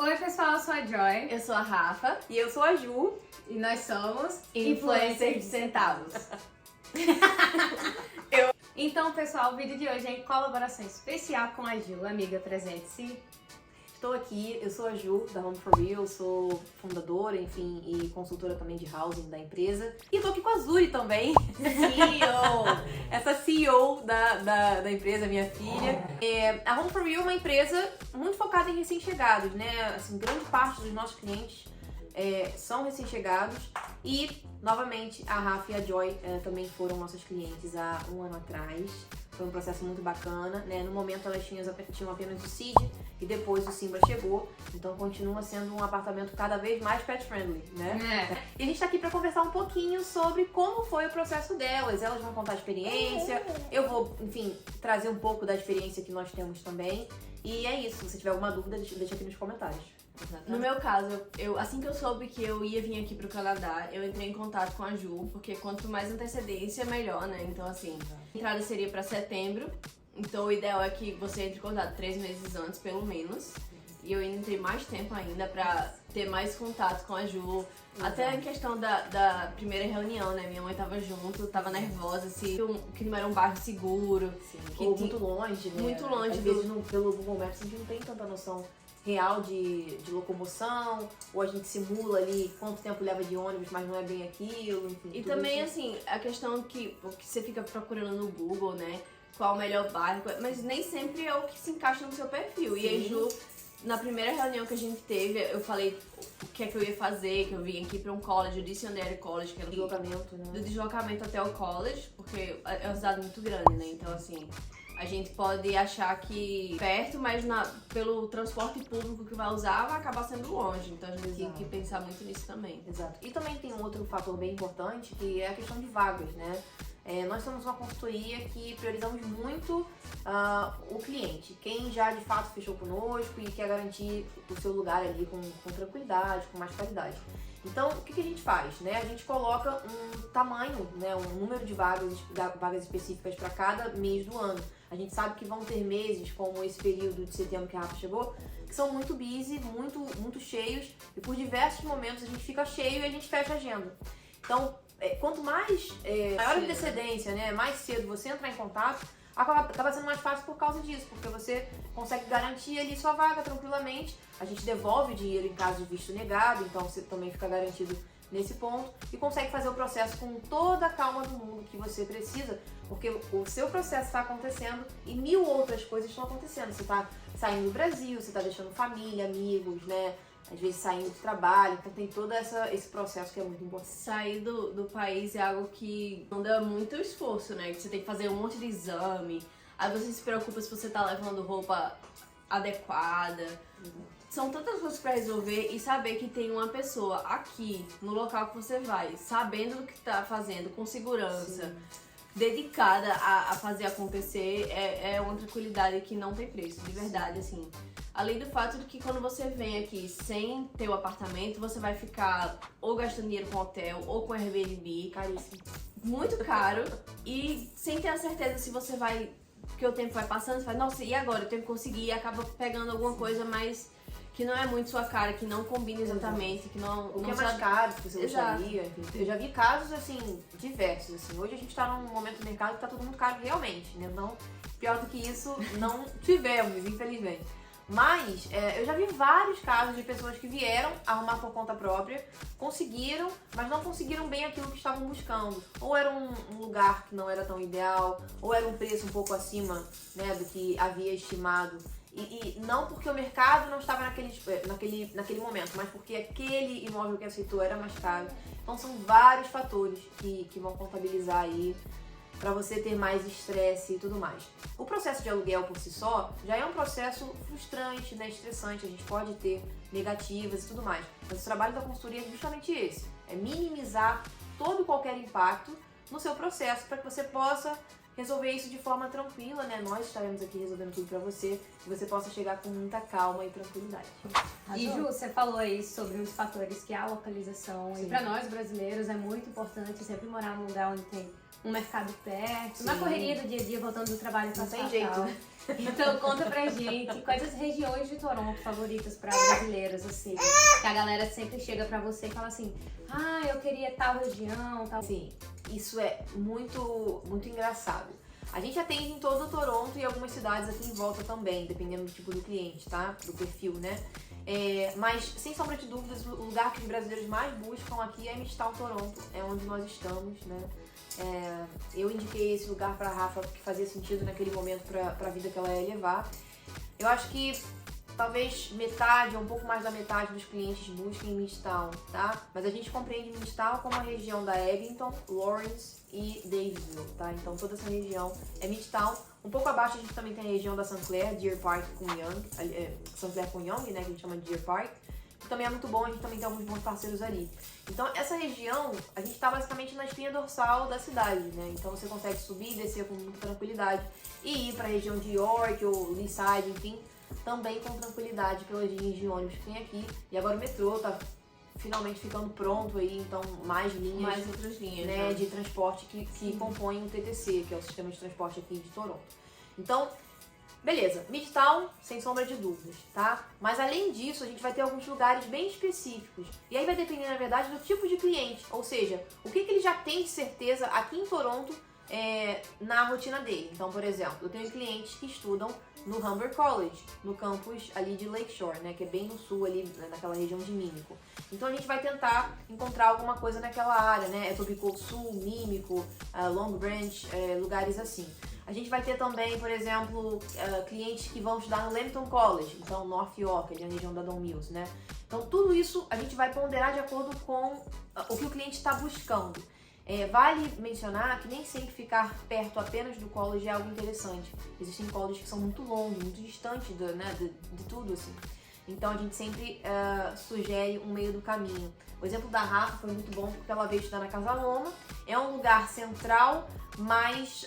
Oi pessoal, eu sou a Joy. Eu sou a Rafa. E eu sou a Ju. E nós somos Influencer de centavos. Então pessoal, o vídeo de hoje é em colaboração especial com a Ju. Amiga, presente-se. Estou aqui, eu sou a Ju, da Home for Real, sou fundadora, enfim, e consultora também de housing da empresa. E tô aqui com a Zuri também, CEO, essa CEO da empresa, minha filha. A Home for Real é uma empresa muito focada em recém-chegados, né? Assim, grande parte dos nossos clientes são recém-chegados e, novamente, a Rafa e a Joy também foram nossas clientes há um ano atrás. Foi um processo muito bacana, né? No momento elas tinham apenas o Seed e depois o Simba chegou, então continua sendo um apartamento cada vez mais pet friendly, né? E a gente tá aqui pra conversar um pouquinho sobre como foi o processo delas. Elas vão contar a experiência, eu vou, enfim, trazer um pouco da experiência que nós temos também. E é isso, se você tiver alguma dúvida, deixa aqui nos comentários. No meu caso, assim que eu soube que eu ia vir aqui pro Canadá, eu entrei em contato com a Ju, porque quanto mais antecedência, melhor, né? Então, assim, a entrada seria pra setembro, então o ideal é que você entre em contato 3 meses antes, pelo menos. E eu entrei mais tempo ainda pra ter mais contato com a Ju. Até em questão da primeira reunião, né? Minha mãe tava junto, tava nervosa, assim, o clima era um bairro seguro. Sim, que ou muito longe, né? Muito longe. Às vezes pelo Google Maps a gente não tem tanta noção real de locomoção, ou a gente simula ali quanto tempo leva de ônibus, mas não é bem aquilo, enfim. E também, assim, a questão que você fica procurando no Google, né? Qual o melhor bairro, mas nem sempre é o que se encaixa no seu perfil. Sim. E a Ju, na primeira reunião que a gente teve, eu falei o que é que eu ia fazer, que eu vim aqui pra um college, o Dictionary College, que é Deslocamento, né? do deslocamento até o college, porque é uma cidade muito grande, né? Então, assim, a gente pode achar que perto, mas pelo transporte público que vai usar, vai acabar sendo longe. Então a gente tem que pensar muito nisso também. Exato. E também tem um outro fator bem importante, que é a questão de vagas, né? Nós somos uma consultoria que priorizamos muito o cliente. Quem já de fato fechou conosco e quer garantir o seu lugar ali com tranquilidade, com mais qualidade. Então, o que a gente faz? Né? A gente coloca um tamanho, né, um número de vagas específicas para cada mês do ano. A gente sabe que vão ter meses, como esse período de setembro que a Rafa chegou, que são muito busy, muito cheios, e por diversos momentos a gente fica cheio e a gente fecha a agenda. Então, quanto mais maior a antecedência, né, mais cedo você entrar em contato, acaba sendo mais fácil por causa disso, porque você consegue garantir ali sua vaga tranquilamente. A gente devolve o dinheiro em caso de visto negado, então você também fica garantido nesse ponto e consegue fazer o processo com toda a calma do mundo que você precisa, porque o seu processo está acontecendo e 1000 outras coisas estão acontecendo. Você está saindo do Brasil, você está deixando família, amigos, né? Às vezes saindo do trabalho, então tem todo esse processo que é muito importante. Sair do país é algo que manda muito esforço, né? Que você tem que fazer um monte de exame, aí você se preocupa se você tá levando roupa adequada. São tantas coisas pra resolver e saber que tem uma pessoa aqui, no local que você vai, sabendo o que tá fazendo, com segurança, Sim. dedicada a fazer acontecer, é uma tranquilidade que não tem preço, de verdade, assim. Além do fato de que quando você vem aqui sem ter o apartamento, você vai ficar ou gastando dinheiro com hotel ou com Airbnb. Caríssimo. Muito caro. E sem ter a certeza se você vai... Porque o tempo vai passando, você fala, nossa, e agora? Eu tenho que conseguir. E acaba pegando alguma coisa mais... que não é muito sua cara, que não combina exatamente, que não... O que não é mais sabe... caro que você Exato. gostaria, enfim. Eu já vi casos, assim, diversos, assim. Hoje a gente tá num momento do mercado que tá tudo muito caro realmente, né? Não, pior do que isso, não tivemos, infelizmente. Mas eu já vi vários casos de pessoas que vieram arrumar por conta própria, conseguiram, mas não conseguiram bem aquilo que estavam buscando. Ou era um lugar que não era tão ideal, ou era um preço um pouco acima, né, do que havia estimado. E não porque o mercado não estava naquele momento, mas porque aquele imóvel que aceitou era mais caro. Então são vários fatores que vão contabilizar aí para você ter mais estresse e tudo mais. O processo de aluguel por si só já é um processo frustrante, né, estressante, a gente pode ter negativas e tudo mais. Mas o trabalho da consultoria é justamente esse, é minimizar todo e qualquer impacto no seu processo para que você possa resolver isso de forma tranquila, né? Nós estaremos aqui resolvendo tudo pra você, que você possa chegar com muita calma e tranquilidade. E Ju, você falou aí sobre os fatores que é a localização. Sim. E pra nós brasileiros é muito importante sempre morar num lugar onde tem um mercado perto. Sim. Na correria do dia a dia, voltando do trabalho Não pra tem Natal. jeito, né? Então conta pra gente quais as regiões de Toronto favoritas pra brasileiros, assim. Que a galera sempre chega pra você e fala assim, ah, eu queria tal região, tal. Sim, isso é muito engraçado. A gente atende em todo o Toronto e algumas cidades aqui em volta também, dependendo do tipo do cliente, tá? Do perfil, né? Mas, sem sombra de dúvidas, o lugar que os brasileiros mais buscam aqui é Midtown Toronto, é onde nós estamos, né? Eu indiquei esse lugar pra Rafa porque fazia sentido naquele momento pra vida que ela ia levar. Eu acho que talvez metade ou um pouco mais da metade dos clientes busquem Midtown, tá? Mas a gente compreende Midtown como a região da Eglinton, Lawrence e Davisville, tá? Então toda essa região é Midtown. Um pouco abaixo a gente também tem a região da St. Clair, Deer Park com Yonge, St. Clair com Yonge, né, que a gente chama de Deer Park. Que também é muito bom, a gente também tem alguns bons parceiros ali. Então essa região, a gente tá basicamente na espinha dorsal da cidade, né? Então você consegue subir e descer com muita tranquilidade e ir pra região de York ou Leaside, enfim, também com tranquilidade pelas linhas de ônibus que tem aqui. E agora o metrô tá finalmente ficando pronto aí, então mais linhas, Mais outras linhas, né, de transporte que compõem o TTC, que é o sistema de transporte aqui de Toronto. Então, beleza, Midtown, sem sombra de dúvidas, tá? Mas além disso, a gente vai ter alguns lugares bem específicos. E aí vai depender, na verdade, do tipo de cliente. Ou seja, o que ele já tem de certeza aqui em Toronto na rotina dele. Então, por exemplo, eu tenho clientes que estudam no Humber College, no campus ali de Lakeshore, né? Que é bem no sul ali, naquela região de Mímico. Então a gente vai tentar encontrar alguma coisa naquela área, né? Etobicoke Sul, Mímico, Long Branch, lugares assim. A gente vai ter também, por exemplo, clientes que vão estudar no Lambton College, então North York, ali na região da Don Mills, né? Então tudo isso a gente vai ponderar de acordo com o que o cliente está buscando. Vale mencionar que nem sempre ficar perto apenas do college é algo interessante. Existem colleges que são muito longos, muito distantes de tudo, assim. Então a gente sempre sugere um meio do caminho. O exemplo da Rafa foi muito bom porque ela veio estudar na Casa Loma. É um lugar central, mas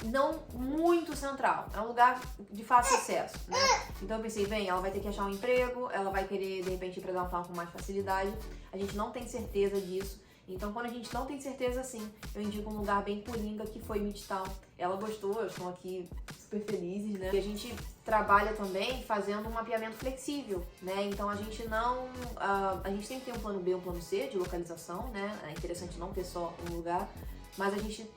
não muito central. É um lugar de fácil acesso, né? Então eu pensei, bem, ela vai ter que achar um emprego, ela vai querer, de repente, ir pra downtown com mais facilidade. A gente não tem certeza disso. Então, quando a gente não tem certeza assim, eu indico um lugar bem coringa que foi Midtown. Ela gostou, estão aqui super felizes, né? E a gente trabalha também fazendo um mapeamento flexível, né? Então, a gente não... a gente sempre tem um plano B e um plano C de localização, né? É interessante não ter só um lugar, mas a gente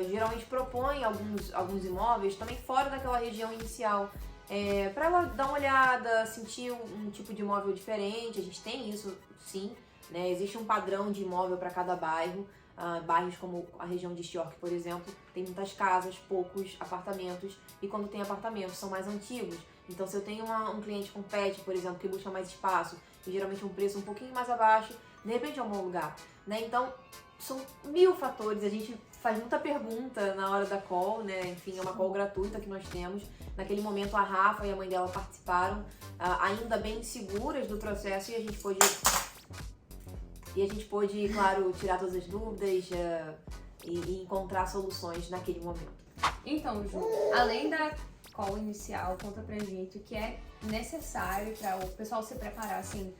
geralmente propõe alguns imóveis também fora daquela região inicial. Para ela dar uma olhada, sentir um tipo de imóvel diferente, a gente tem isso, sim. Né? Existe um padrão de imóvel para cada bairro. Bairros como a região de East York, por exemplo, tem muitas casas, poucos apartamentos, e quando tem apartamentos são mais antigos. Então, se eu tenho um cliente com pet, por exemplo, que busca mais espaço e geralmente um preço um pouquinho mais abaixo, de repente é um bom lugar, né? Então, são 1000 fatores. A gente faz muita pergunta na hora da call, né? Enfim, é uma call gratuita que nós temos. Naquele momento, a Rafa e a mãe dela participaram, ainda bem seguras do processo, e a gente pôde, claro, tirar todas as dúvidas e encontrar soluções naquele momento. Então, Ju, além da call inicial, conta pra gente o que é necessário para o pessoal se preparar, assim,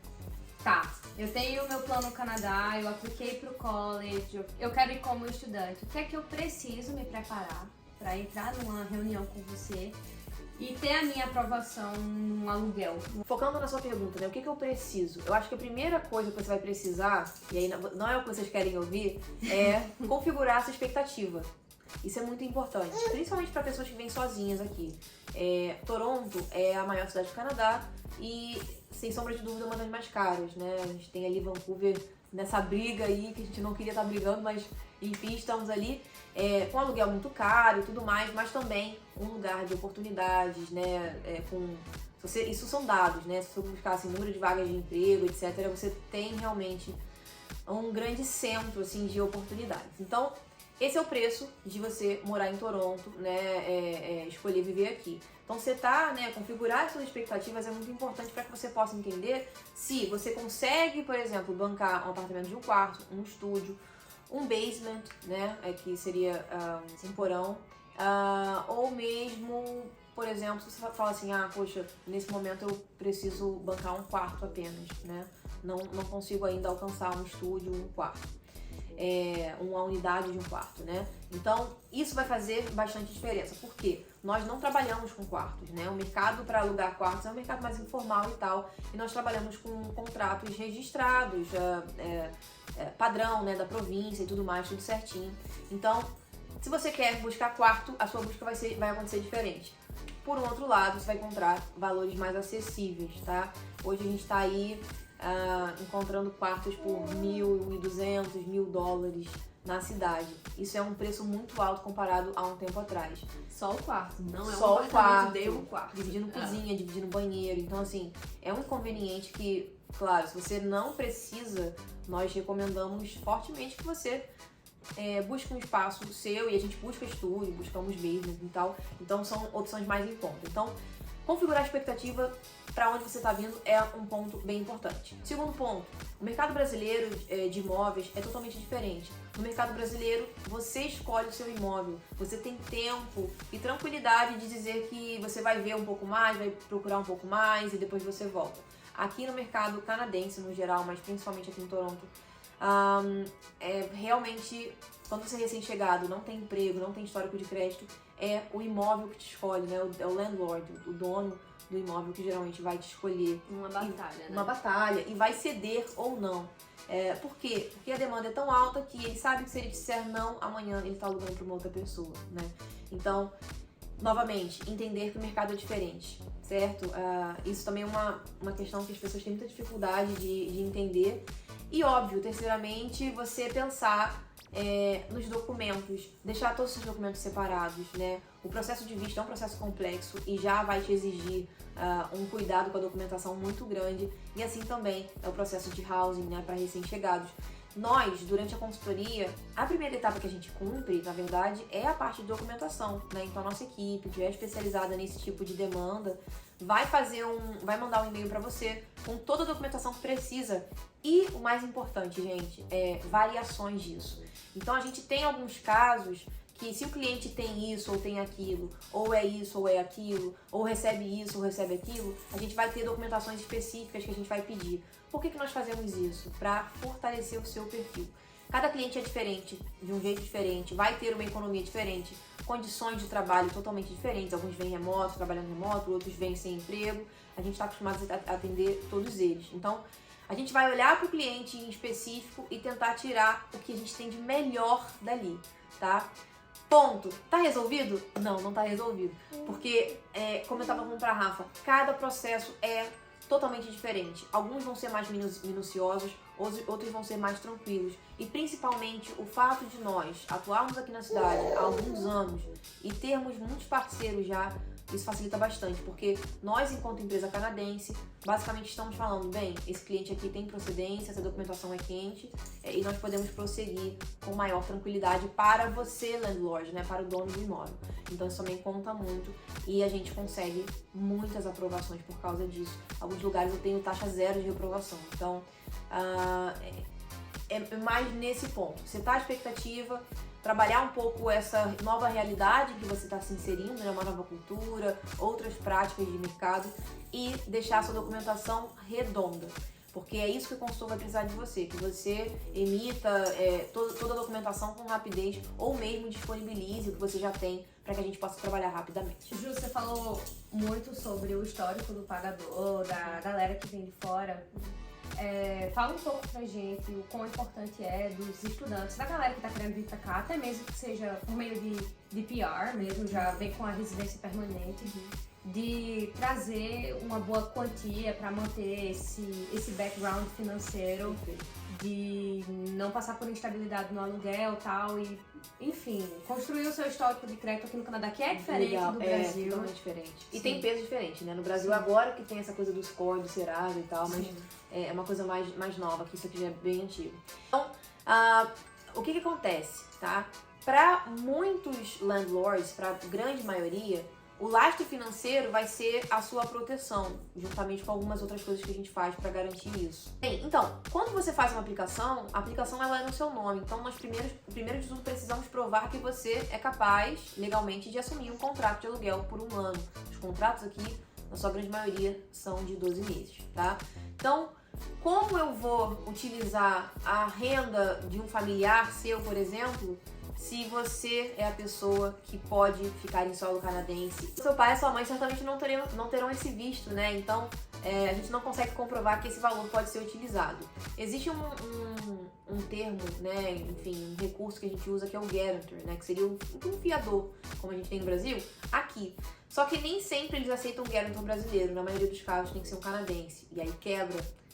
tá, eu tenho meu plano Canadá, eu apliquei pro college, eu quero ir como estudante, o que é que eu preciso me preparar para entrar numa reunião com você e ter a minha aprovação num aluguel? Focando na sua pergunta, né? O que eu preciso? Eu acho que a primeira coisa que você vai precisar, e aí não é o que vocês querem ouvir, é configurar essa expectativa. Isso é muito importante, principalmente para pessoas que vêm sozinhas aqui. Toronto é a maior cidade do Canadá e, sem sombra de dúvida, uma das mais caras, né? A gente tem ali Vancouver nessa briga aí, que a gente não queria estar brigando, mas enfim, estamos ali com aluguel muito caro e tudo mais, mas também um lugar de oportunidades, né? Isso são dados, né? Se você buscar assim, número de vagas de emprego, etc., você tem realmente um grande centro assim, de oportunidades. Então, esse é o preço de você morar em Toronto, né? Escolher viver aqui. Então, configurar as suas expectativas é muito importante para que você possa entender se você consegue, por exemplo, bancar um apartamento de um quarto, um estúdio, um basement, né? Que seria um porão, ou mesmo, por exemplo, se você fala assim, poxa, nesse momento eu preciso bancar um quarto apenas, né? Não consigo ainda alcançar um estúdio, um quarto. Uma unidade de um quarto, né? Então, isso vai fazer bastante diferença. Por quê? Nós não trabalhamos com quartos, né? O mercado para alugar quartos é um mercado mais informal e tal. E nós trabalhamos com contratos registrados, padrão, né, da província e tudo mais, tudo certinho. Então, se você quer buscar quarto, a sua busca vai acontecer diferente. Por um outro lado, você vai encontrar valores mais acessíveis, tá? Hoje a gente está aí encontrando quartos por $1.200, $1.000 na cidade. Isso é um preço muito alto comparado a um tempo atrás. Só o quarto, não é Só um apartamento de um quarto. Dividindo cozinha, dividindo banheiro. Então, assim, é um inconveniente que, claro, se você não precisa, nós recomendamos fortemente que você busque um espaço seu, e a gente busca estúdio, buscamos basement e tal. Então, são opções mais em conta. Então, configurar a expectativa para onde você está vindo é um ponto bem importante. Segundo ponto, o mercado brasileiro de imóveis é totalmente diferente. No mercado brasileiro, você escolhe o seu imóvel, você tem tempo e tranquilidade de dizer que você vai ver um pouco mais, vai procurar um pouco mais e depois você volta. Aqui no mercado canadense, no geral, mas principalmente aqui em Toronto, realmente, quando você é recém-chegado, não tem emprego, não tem histórico de crédito, é o imóvel que te escolhe, né? É o landlord, o dono do imóvel que geralmente vai te escolher. Uma batalha, né? Uma batalha, e vai ceder ou não. Por quê? Porque a demanda é tão alta que ele sabe que se ele disser não, amanhã ele está alugando para uma outra pessoa, né? Então, novamente, entender que o mercado é diferente, certo? Isso também é uma questão que as pessoas têm muita dificuldade de entender. E óbvio, terceiramente, você pensar nos documentos, deixar todos os seus documentos separados, né? O processo de visto é um processo complexo e já vai te exigir um cuidado com a documentação muito grande, e assim também é o processo de housing, né, para recém-chegados. Nós, durante a consultoria, a primeira etapa que a gente cumpre, na verdade, é a parte de documentação, né? Então a nossa equipe, que é especializada nesse tipo de demanda, vai mandar um e-mail para você com toda a documentação que precisa. E o mais importante, gente, variações disso. Então a gente tem alguns casos que, se o cliente tem isso ou tem aquilo, ou é isso ou é aquilo, ou recebe isso ou recebe aquilo, a gente vai ter documentações específicas que a gente vai pedir. Por que nós fazemos isso? Para fortalecer o seu perfil. Cada cliente é diferente, de um jeito diferente, vai ter uma economia diferente, condições de trabalho totalmente diferentes. Alguns vêm remoto, trabalhando remoto, outros vêm sem emprego. A gente está acostumado a atender todos eles. Então, a gente vai olhar para o cliente em específico e tentar tirar o que a gente tem de melhor dali, tá? Ponto. Tá resolvido? Não, não tá resolvido. Porque, como eu tava falando pra Rafa, cada processo é totalmente diferente. Alguns vão ser mais minuciosos, outros vão ser mais tranquilos. E principalmente o fato de nós atuarmos aqui na cidade há alguns anos e termos muitos parceiros já, isso facilita bastante, porque nós, enquanto empresa canadense, basicamente estamos falando, bem, esse cliente aqui tem procedência, essa documentação é quente, e nós podemos prosseguir com maior tranquilidade para você, landlord, né, para o dono do imóvel. Então isso também conta muito e a gente consegue muitas aprovações por causa disso. Alguns lugares eu tenho taxa zero de reprovação, então é mais nesse ponto. Setar a expectativa, trabalhar um pouco essa nova realidade em que você está se inserindo, né, uma nova cultura, outras práticas de mercado, e deixar a sua documentação redonda. Porque é isso que o consultor vai precisar de você, que você emita toda a documentação com rapidez, ou mesmo disponibilize o que você já tem para que a gente possa trabalhar rapidamente. Ju, você falou muito sobre o histórico do pagador, da galera que vem de fora. Fala um pouco pra gente o quão importante é dos estudantes, da galera que tá querendo vir pra cá, até mesmo que seja por meio de PR mesmo, já vem com a residência permanente, de trazer uma boa quantia pra manter esse background financeiro, de não passar por instabilidade no aluguel e tal, e enfim, construir o seu histórico de crédito aqui no Canadá, que é diferente do Brasil. É totalmente diferente. E Sim. tem peso diferente, né? No Brasil, Sim. agora que tem essa coisa do score, do Serasa e tal, mas Sim. é uma coisa mais nova, que isso aqui já é bem antigo. Então, o que acontece, tá? Para muitos landlords, para a grande maioria, O lastro financeiro vai ser a sua proteção, juntamente com algumas outras coisas que a gente faz para garantir isso. Bem, então, quando você faz uma aplicação, a aplicação ela é no seu nome. Então, nós primeiro de tudo precisamos provar que você é capaz, legalmente, de assumir um contrato de aluguel por 1 ano. Os contratos aqui, na sua grande maioria, são de 12 meses, tá? Então, como eu vou utilizar a renda de um familiar seu, por exemplo, se você é a pessoa que pode ficar em solo canadense? Seu pai e sua mãe certamente não terão esse visto, né? Então, a gente não consegue comprovar que esse valor pode ser utilizado. Existe um termo, né? Enfim, um recurso que a gente usa que é o guarantor, né? Que seria um fiador, como a gente tem no Brasil, aqui. Só que nem sempre eles aceitam um guarantor brasileiro. Na maioria dos casos tem que ser um canadense. E aí quebra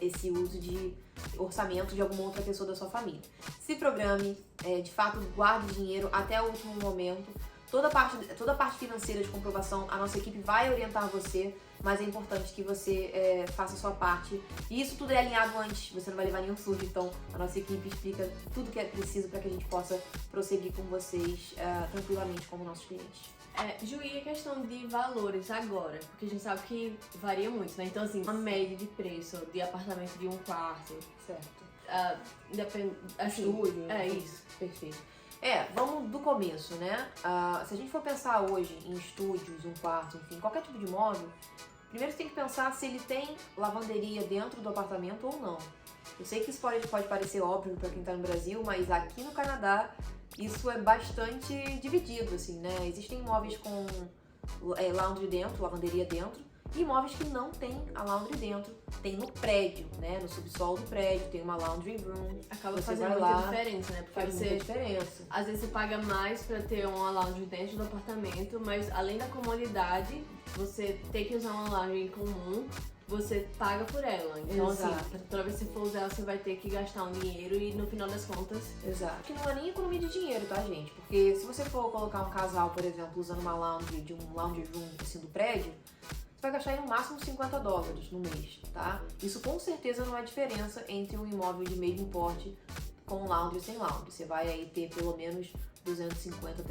esse uso de orçamento de alguma outra pessoa da sua família. Se programe, de fato, guarde dinheiro até o último momento. Toda a parte financeira de comprovação, a nossa equipe vai orientar você, mas é importante que você faça a sua parte. E isso tudo é alinhado antes, você não vai levar nenhum susto. Então, a nossa equipe explica tudo que é preciso para que a gente possa prosseguir com vocês tranquilamente como nossos clientes. Ju, e a questão de valores agora? Porque a gente sabe que varia muito, né? Então, assim, uma média de preço de apartamento de 1 quarto. Certo. Assim, Estúdio. Isso. Perfeito. Vamos do começo, né? Se a gente for pensar hoje em estúdios, 1 quarto, enfim, qualquer tipo de imóvel, primeiro você tem que pensar se ele tem lavanderia dentro do apartamento ou não. Eu sei que isso pode parecer óbvio para quem tá no Brasil, mas aqui no Canadá isso é bastante dividido, assim, né? Existem imóveis com laundry dentro, lavanderia dentro, e imóveis que não tem a laundry dentro. Tem no prédio, né? No subsolo do prédio, tem uma laundry room. Acaba fazendo muita diferença, né? Porque Faz muita diferença. Às vezes você paga mais pra ter uma laundry dentro do apartamento, mas além da comodidade, você ter que usar uma laundry em comum, você paga por ela. Então, Exato. assim, toda vez que você for usar, você vai ter que gastar um dinheiro e no final das contas... Exato. Que não é nem economia de dinheiro, tá, gente? Porque se você for colocar um casal, por exemplo, usando uma laundry de um laundry room assim do prédio, você vai gastar aí no máximo $50 no mês, tá? Isso com certeza não é diferença entre um imóvel de mesmo porte com laundry e sem laundry. Você vai aí ter pelo menos $250,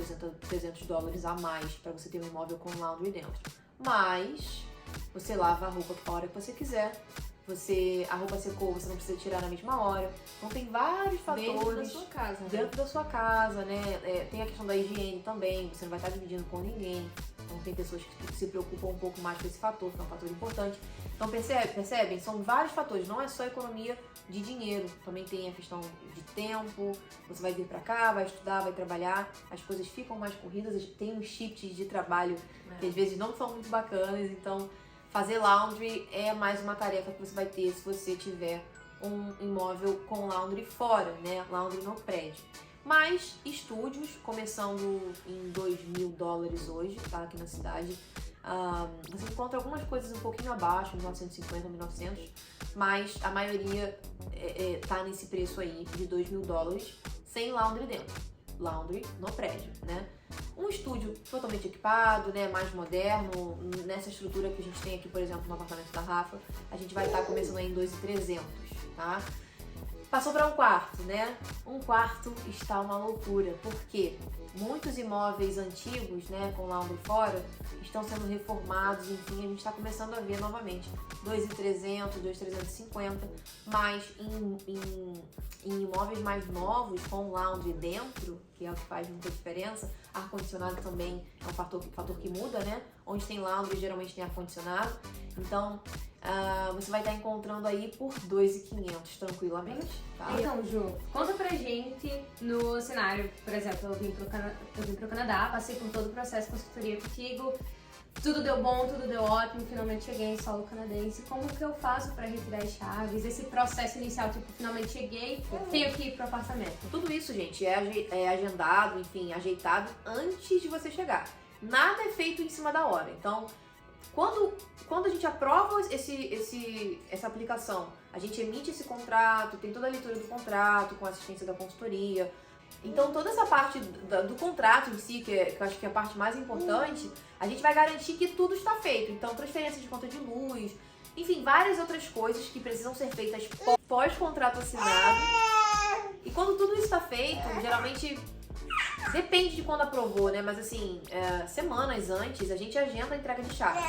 $300 a mais para você ter um imóvel com laundry dentro. Mas você lava a roupa a hora que você quiser. A roupa secou, você não precisa tirar na mesma hora. Então tem vários fatores. Dentro da sua casa. Né? Dentro da sua casa, né? Tem a questão da higiene também, você não vai estar dividindo com ninguém. Então tem pessoas que se preocupam um pouco mais com esse fator, que é um fator importante. Então percebem? São vários fatores, não é só economia de dinheiro. Também tem a questão de tempo, você vai vir pra cá, vai estudar, vai trabalhar, as coisas ficam mais corridas, tem uns shifts de trabalho que às vezes não são muito bacanas, então fazer laundry é mais uma tarefa que você vai ter se você tiver um imóvel com laundry fora, né? Laundry no prédio. Mas estúdios, começando em $2.000 hoje, tá? Aqui na cidade. Você encontra algumas coisas um pouquinho abaixo, 1.950, 1.900, mas a maioria tá nesse preço aí de $2.000 sem laundry dentro. Laundry no prédio, né? Um estúdio totalmente equipado, né, mais moderno, nessa estrutura que a gente tem aqui, por exemplo, no apartamento da Rafa, a gente vai estar começando aí em 2.300, tá? Passou para um quarto, né? Um quarto está uma loucura, porque muitos imóveis antigos, né, com laundry fora, estão sendo reformados, enfim, a gente está começando a ver novamente 2.300, 2.350, mas em imóveis mais novos, com laundry dentro, que é o que faz muita diferença, ar-condicionado também é um fator que muda, né? Onde tem laundry, geralmente tem ar-condicionado, então você vai estar encontrando aí por $2.500 tranquilamente, tá? Então, Ju, conta pra gente no cenário, por exemplo, eu vim pro Canadá, passei por todo o processo de consultoria contigo, tudo deu bom, tudo deu ótimo, finalmente cheguei em solo canadense. Como que eu faço pra retirar as chaves? Esse processo inicial, tipo, finalmente cheguei, tenho que ir pro apartamento. Tudo isso, gente, é agendado, enfim, ajeitado antes de você chegar. Nada é feito em cima da hora. Então, quando a gente aprova essa aplicação, a gente emite esse contrato, tem toda a leitura do contrato com assistência da consultoria. Então, toda essa parte do contrato em si, que eu acho que é a parte mais importante, a gente vai garantir que tudo está feito. Então, transferência de conta de luz, enfim, várias outras coisas que precisam ser feitas pós-contrato assinado. E quando tudo isso está feito, geralmente Depende de quando aprovou, né? Mas assim, semanas antes, a gente agenda a entrega de chave.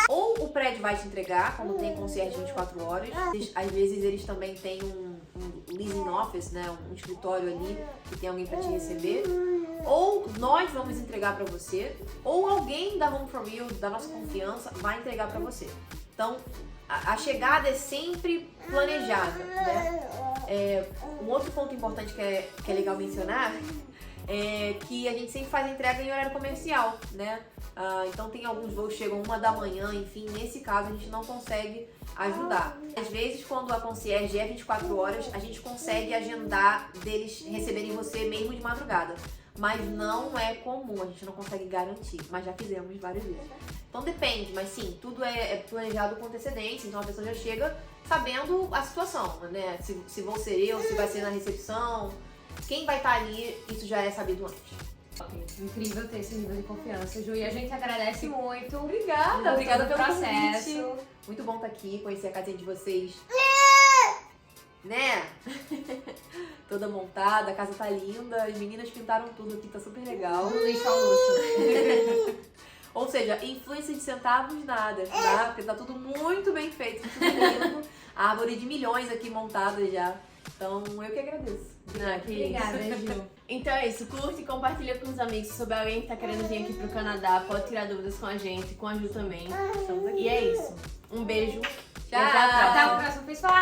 Ou o prédio vai te entregar, quando tem concierge 24 horas. Às vezes eles também têm um leasing office, né? Um escritório ali que tem alguém pra te receber. Ou nós vamos entregar pra você, ou alguém da Home From You, da nossa confiança, vai entregar pra você. Então, a chegada é sempre planejada, né? Um outro ponto importante que é legal mencionar é que a gente sempre faz a entrega em horário comercial, né? Então tem alguns voos que chegam 1 da manhã, enfim, nesse caso a gente não consegue ajudar. Às vezes, quando a concierge é 24 horas, a gente consegue agendar deles receberem você mesmo de madrugada. Mas não é comum, a gente não consegue garantir, mas já fizemos várias vezes. Então depende, mas sim, tudo é planejado com antecedência, então a pessoa já chega sabendo a situação, né? Se vou ser eu, se vai ser na recepção, quem vai estar ali, isso já é sabido antes. Incrível ter esse nível de confiança, Ju, e a gente agradece muito. Obrigada pelo processo. convite. Muito bom estar aqui, conhecer a casinha de vocês. Né? Toda montada, a casa tá linda, as meninas pintaram tudo aqui, tá super legal. Do lixo ao luxo. Ou seja, influência de centavos nada, tá? Porque tá tudo muito bem feito, tudo lindo. A árvore de milhões aqui montada já. Então, eu que agradeço. Obrigada, Ju. Então é isso, curte e compartilha com os amigos. Se souber alguém que tá querendo vir aqui pro Canadá, pode tirar dúvidas com a gente, com a Ju também. Estamos aqui. E é isso. Um beijo. Tchau. E até a próxima. Até o próximo, pessoal.